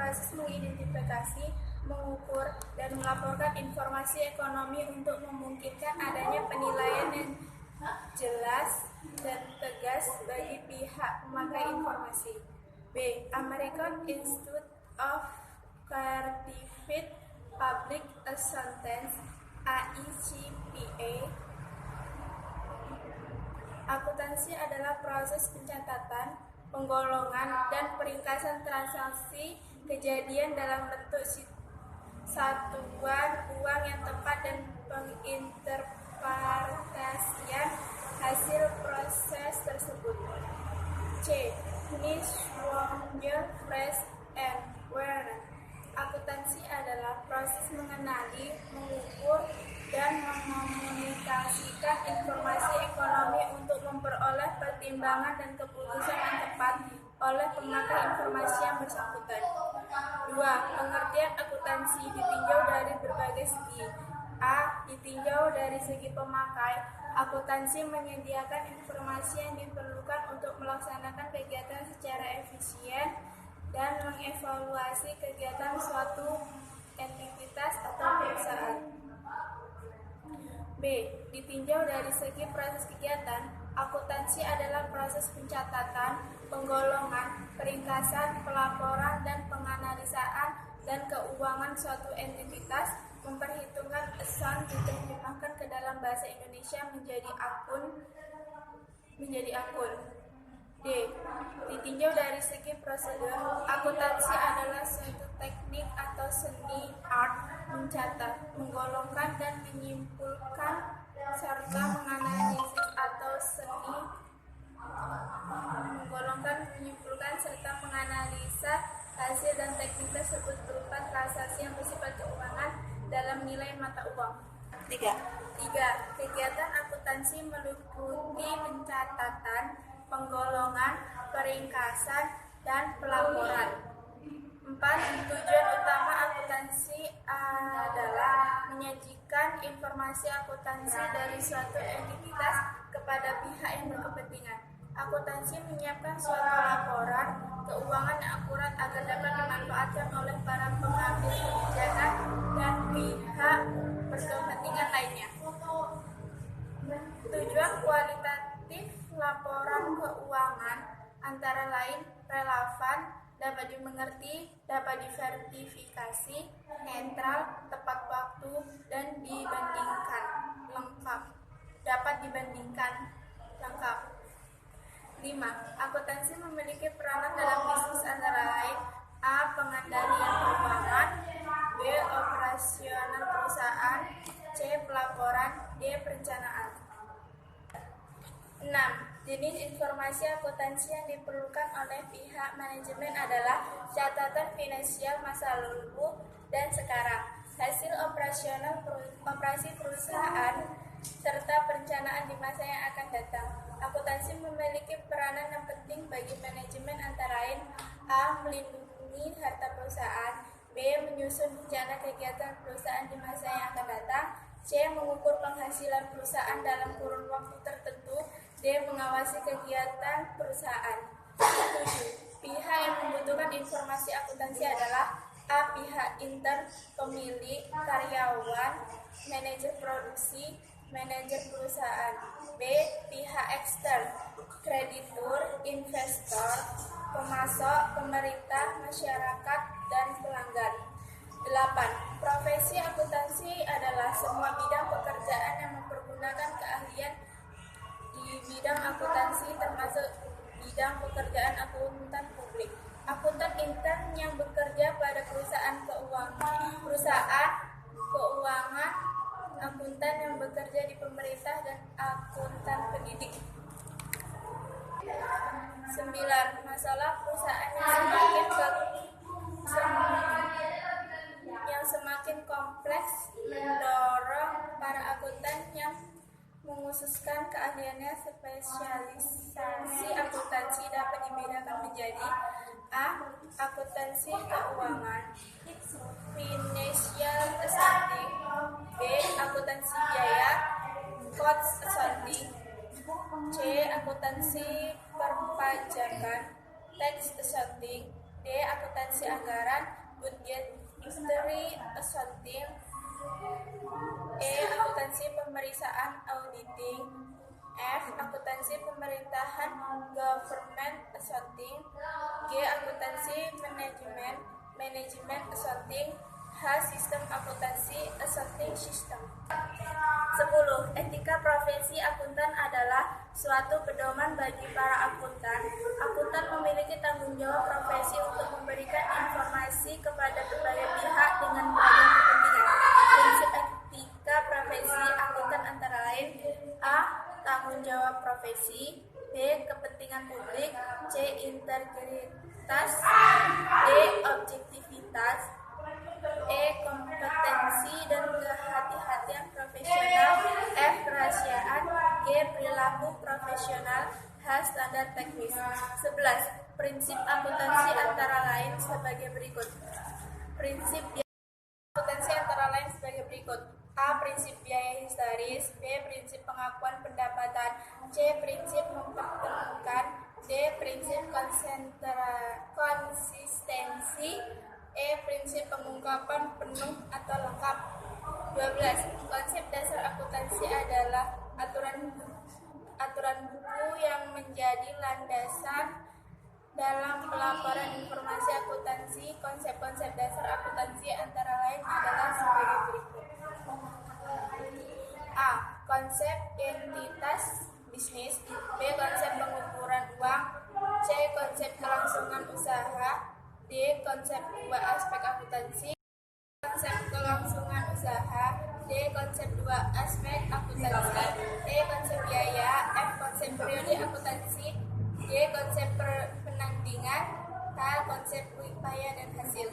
proses mengidentifikasi, mengukur, dan melaporkan informasi ekonomi untuk memungkinkan adanya penilaian yang jelas dan tegas bagi pihak pemakai informasi. B. American Institute of Certified Public Accountants (AICPA). Akuntansi adalah proses pencatatan, penggolongan, dan peringkasan transaksi kejadian dalam bentuk satuan uang yang tepat dan penginterpretasian hasil proses tersebut. C. Niswonger, Fresh and Warren. Akuntansi adalah proses mengenali, mengukur, dan mengkomunikasikan informasi ekonomi untuk memperoleh pertimbangan dan keputusan yang tepat oleh pemakai informasi yang bersangkutan. 2. Pengertian akuntansi ditinjau dari berbagai segi. A. Ditinjau dari segi pemakai. Akuntansi menyediakan informasi yang diperlukan untuk melaksanakan kegiatan secara efisien dan mengevaluasi kegiatan suatu entitas atau perusahaan. B. Ditinjau dari segi proses kegiatan. Akuntansi adalah proses pencatatan, penggolongan, peringkasan, pelaporan, dan penganalisaan dan keuangan suatu entitas. Memperhitungkan account diterjemahkan ke dalam bahasa Indonesia menjadi akun. D. Ditinjau dari segi prosedur. Akuntansi adalah suatu teknik atau seni art mencatat, menggolongkan, dan menyimpulkan serta menganalisis atau seni menggolongkan, menyimpulkan, serta menganalisa hasil dan teknik tersebut berupa transaksi yang bersifat keuangan dalam nilai mata uang. 3. Kegiatan akuntansi meliputi pencatatan, penggolongan, peringkasan, dan pelaporan. 4. Tujuan utama akuntansi adalah menyajikan informasi akuntansi dari suatu entitas kepada pihak yang berkepentingan. Akuntansi menyiapkan suatu laporan keuangan yang akurat agar dapat dimanfaatkan oleh para pengambil kebijakan dan pihak berkepentingan lainnya. Tujuan kualitatif laporan keuangan antara lain relevan, dapat dimengerti, dapat diverifikasi, netral, tepat waktu, dan dapat dibandingkan lengkap. 5. Akuntansi memiliki peranan dalam bisnis antara lain: A. Pengendalian keuangan, B. Operasional perusahaan, C. Pelaporan, D. Perencanaan. 6. Jenis informasi akuntansi yang diperlukan oleh pihak manajemen adalah catatan finansial masa lalu dan sekarang, hasil operasi perusahaan, serta perencanaan di masa yang akan datang. Akuntansi memiliki peranan yang penting bagi manajemen antara lain: A. Melindungi harta perusahaan, B. Menyusun rencana kegiatan perusahaan di masa yang akan datang, C. Mengukur penghasilan perusahaan dalam kurun waktu tertentu, D. Mengawasi kegiatan perusahaan. 7. Pihak yang membutuhkan informasi akuntansi adalah A. Pihak intern, pemilik, karyawan, manajer produksi, manajer perusahaan. B. Pihak ekstern, kreditur, investor, pemasok, pemerintah, masyarakat, dan pelanggan. 8. Profesi akuntansi adalah semua bidang pekerjaan yang mempergunakan keahlian di bidang akuntansi, termasuk bidang pekerjaan akuntan publik, akuntan intern yang bekerja pada perusahaan keuangan, akuntan yang bekerja di pemerintah, dan akuntan pendidik. 9. Masalah perusahaan yang semakin kompleks mendorong para akuntan yang mengkhususkan keahliannya. Spesialisasi akuntansi dapat dibedakan menjadi A. Akuntansi keuangan, financial accounting, B. Akuntansi biaya, cost accounting, C. Akuntansi perpajakan, tax accounting, D. D. Akuntansi anggaran, budgetary accounting. E. Akuntansi pemeriksaan auditing. F. Akuntansi pemerintahan, government accounting. G. Akuntansi manajemen accounting. H. Sistem akuntansi accounting system. 10. Etika profesi akuntan adalah suatu pedoman bagi para akuntan. Akuntan memiliki tanggung jawab profesi untuk memberikan informasi kepada berbagai pihak dengan beragam kepentingan. Prinsip etika profesi akuntan antara lain: A. Tanggung jawab profesi. B. Kepentingan publik. C. Integritas. D. Objektivitas. E. Kompetensi dan kehati-hatian profesional. F. Kerahasiaan. G. Perilaku profesional. H. Standar teknis. 11. Prinsip akuntansi antara lain sebagai berikut. Prinsip akuntansi antara lain sebagai berikut. A. Prinsip biaya historis. B. Prinsip pengakuan pendapatan. C. Prinsip mempertemukan. D. Prinsip konsistensi. E. Prinsip pengungkapan penuh atau lengkap. 12. Konsep dasar akuntansi adalah aturan buku yang menjadi landasan dalam pelaporan informasi akuntansi. Konsep-konsep dasar akuntansi antara lain adalah sebagai berikut. A. Konsep entitas bisnis. B. Konsep pengukuran uang. C. Konsep kelangsungan usaha. D. Konsep dua aspek akuntansi. Konsep kelangsungan usaha. D. Konsep dua aspek akuntansi. E. Konsep biaya. F. Konsep periode akuntansi. G. Konsep penandingan. H. Konsep upaya dan hasil.